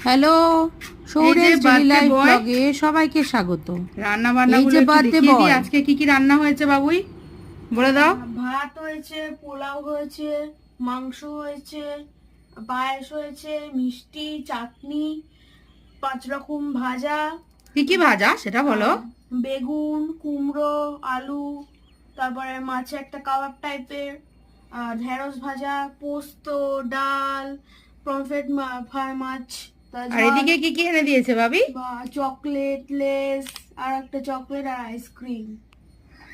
Hello, সৌরেশ daily life ব্লগে সবাইকে স্বাগত। রান্না বান্না গুলো একটু দেখিয়ে দিই। আজকে কি কি রান্না হয়েছে বাবুই, বলে দাও। ভাত হয়েছে, পোলাও হয়েছে, মাংস হয়েছে, পায়েস হয়েছে, মিষ্টি, চাটনি, 5 রকম ভাজা। কি কি ভাজা সেটা বলো। বেগুন, কুমড়ো, আলু, তারপরে মাছে একটা কাবাব টাইপের, ঢেঁড়স ভাজা, পোস্ত, ডাল, পমফ্রেট মাছ, আর এদিকে কি কি এনে দিয়েছে ভাবি? চকলেট, লেস, আর একটা চকলেট আর আইসক্রিম।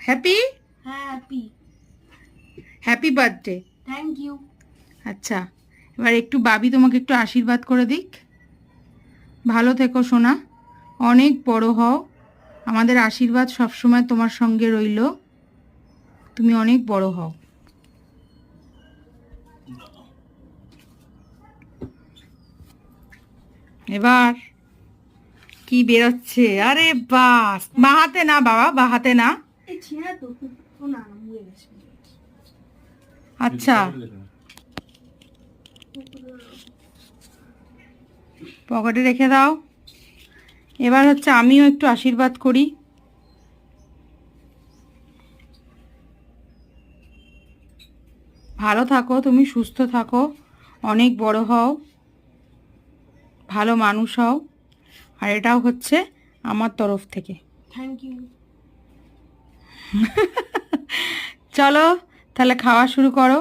হ্যাপি হ্যাঁ, happy. Happy birthday. Thank you. আচ্ছা, এবার একটু বাবি তোমাকে একটু আশীর্বাদ করে দিক। ভালো থেকো সোনা, অনেক বড় হও, আমাদের আশীর্বাদ সবসময় তোমার সঙ্গে রইল, তুমি অনেক বড় হও। এবার কি বেরোচ্ছে? আরে বাস, বাহাতে না বাবা, বাহাতে না। আচ্ছা, পকেটে রেখে দাও। এবার হচ্ছে আমিও একটু আশীর্বাদ করি। ভালো থাকো, তুমি সুস্থ থাকো, অনেক বড় হও, ভালো মানুষ হও। আর এটাও হচ্ছে আমার তরফ থেকে। Thank you. চলো তাহলে খাওয়া শুরু করো।